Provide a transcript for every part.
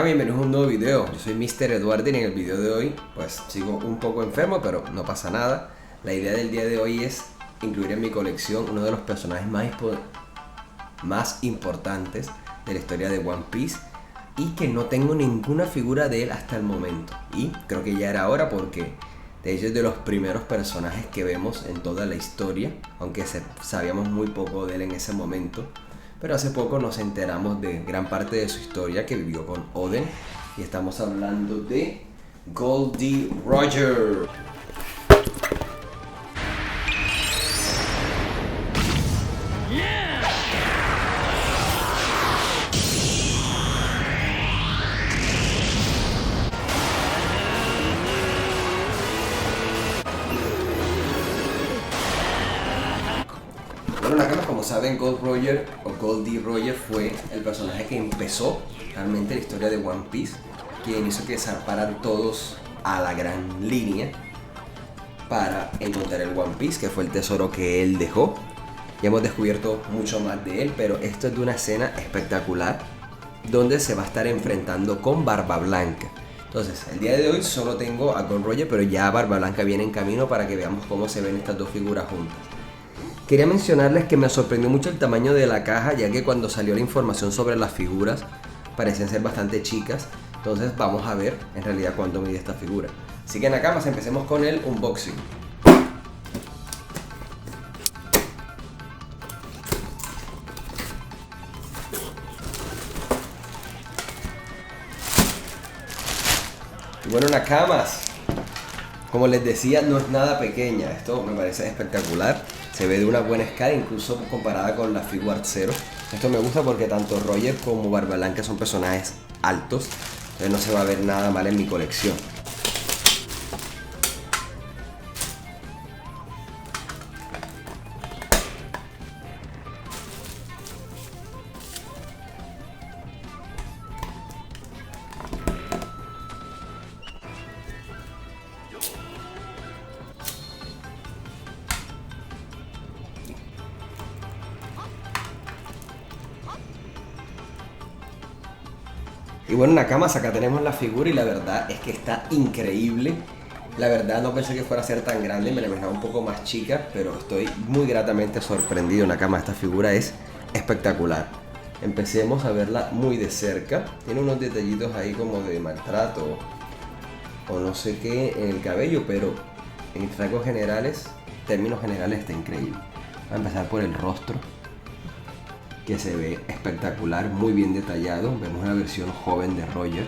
acá, bienvenidos a un nuevo video. Yo soy Mr. Eduardo y en el video de hoy pues sigo un poco enfermo, pero no pasa nada. La idea del día de hoy es incluir en mi colección uno de los personajes más importantes de la historia de One Piece y que no tengo ninguna figura de él hasta el momento. Y creo que ya era hora porque de hecho es de los primeros personajes que vemos en toda la historia, aunque sabíamos muy poco de él en ese momento. Pero hace poco nos enteramos de gran parte de su historia que vivió con Oden. Y estamos hablando de Goldie Roger. Bueno, acá como saben, Gold Roger o Goldie Roger fue el personaje que empezó realmente la historia de One Piece, quien hizo que zarparan todos a la gran línea para encontrar el One Piece, que fue el tesoro que él dejó. Ya hemos descubierto mucho más de él, pero esto es de una escena espectacular donde se va a estar enfrentando con Barba Blanca. Entonces, el día de hoy solo tengo a Gold Roger, pero ya Barba Blanca viene en camino para que veamos cómo se ven estas dos figuras juntas. Quería mencionarles que me sorprendió mucho el tamaño de la caja, ya que cuando salió la información sobre las figuras parecían ser bastante chicas. Entonces vamos a ver en realidad cuánto mide esta figura. Así que acá más empecemos con el unboxing. Y bueno, Nakamas, como les decía, no es nada pequeña. Esto me parece espectacular. Se ve de una buena escala, incluso comparada con la Figuart Zero. Esto me gusta porque tanto Roger como Barba Blanca son personajes altos. Entonces no se va a ver nada mal en mi colección. Y bueno, Nakamas, acá tenemos la figura y la verdad es que está increíble. La verdad no pensé que fuera a ser tan grande, me la imaginaba un poco más chica, pero estoy muy gratamente sorprendido. Nakamas, esta figura es espectacular. Empecemos a verla muy de cerca. Tiene unos detallitos ahí como de maltrato o no sé qué en el cabello, pero en rasgos generales, términos generales, está increíble. Voy a empezar por el rostro, que se ve espectacular, muy bien detallado. Vemos una versión joven de Roger,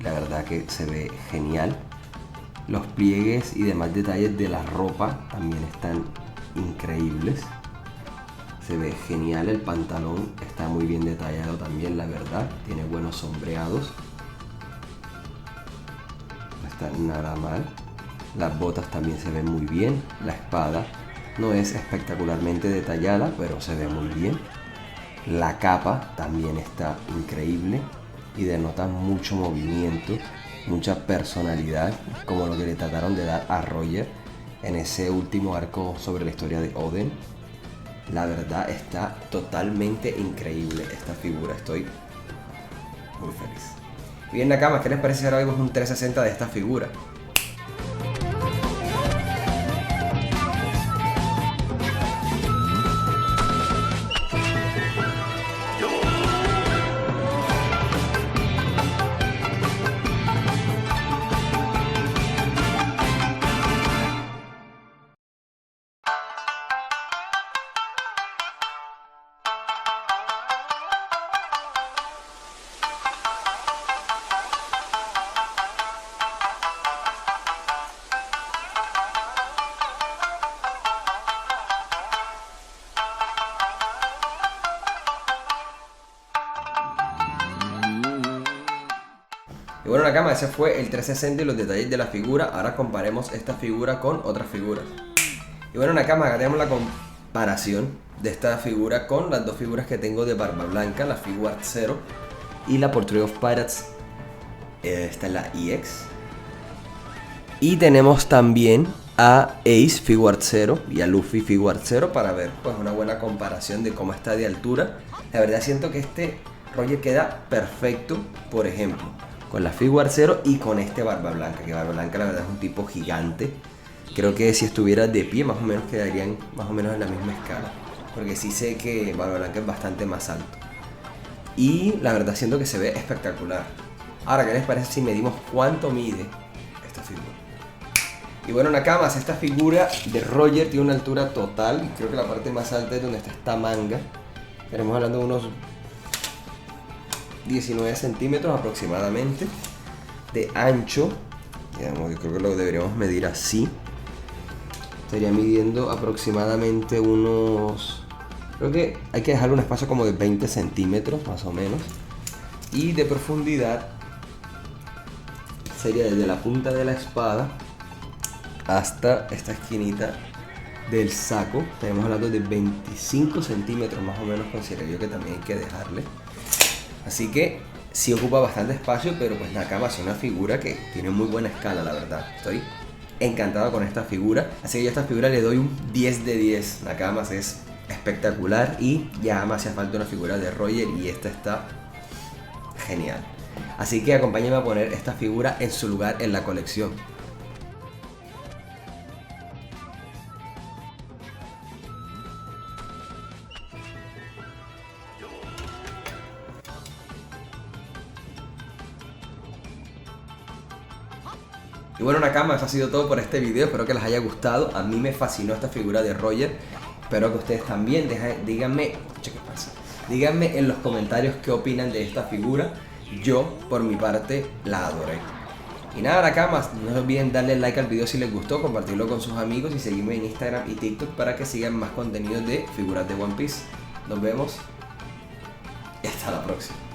la verdad que se ve genial. Los pliegues y demás detalles de la ropa también están increíbles, se ve genial. El pantalón está muy bien detallado también, la verdad, tiene buenos sombreados, no está nada mal. Las botas también se ven muy bien. La espada no es espectacularmente detallada, pero se ve muy bien. La capa también está increíble y denota mucho movimiento, mucha personalidad, como lo que le trataron de dar a Roger en ese último arco sobre la historia de Oden. La verdad está totalmente increíble esta figura, estoy muy feliz. Y bien, Nakamas, ¿qué les parece si ahora vemos un 360 de esta figura? Y bueno, Nakama, ese fue el 360 y los detalles de la figura. Ahora comparemos esta figura con otras figuras. Y bueno, Nakama, acá tenemos la comparación de esta figura con las dos figuras que tengo de Barba Blanca, la Figuart Zero y la Portrait of Pirates. Esta es la EX. Y tenemos también a Ace Figuart Zero y a Luffy Figuart Zero para ver pues una buena comparación de cómo está de altura. La verdad siento que este Roger queda perfecto, por ejemplo, con la Figuarts Zero y con este Barba Blanca, que Barba Blanca la verdad es un tipo gigante. Creo que si estuviera de pie más o menos quedarían más o menos en la misma escala, porque sí sé que Barba Blanca es bastante más alto. Y la verdad siento que se ve espectacular. Ahora, ¿qué les parece si medimos cuánto mide esta figura? Y bueno, Nakamas, esta figura de Roger tiene una altura total, y creo que la parte más alta es donde está esta manga. Estaremos hablando de unos 19 centímetros aproximadamente de ancho. Digamos, yo creo que lo deberíamos medir así. Estaría midiendo aproximadamente unos... Creo que hay que dejarle un espacio como de 20 centímetros más o menos. Y de profundidad sería desde la punta de la espada hasta esta esquinita del saco. Estaremos hablando de 25 centímetros más o menos, considero yo que también hay que dejarle. Así que sí ocupa bastante espacio, pero pues Nakama es una figura que tiene muy buena escala, la verdad. Estoy encantado con esta figura. Así que yo a esta figura le doy un 10 de 10. Nakamas es espectacular y ya me hacía falta una figura de Roger y esta está genial. Así que acompáñenme a poner esta figura en su lugar en la colección. Y bueno, Nakamas, eso ha sido todo por este video. Espero que les haya gustado. A mí me fascinó esta figura de Roger. Espero que ustedes también. Díganme, ¿qué pasa? Díganme en los comentarios qué opinan de esta figura. Yo, por mi parte, la adoré. Y nada, Nakamas, no se olviden darle like al video si les gustó, compartirlo con sus amigos y seguirme en Instagram y TikTok para que sigan más contenidos de figuras de One Piece. Nos vemos y hasta la próxima.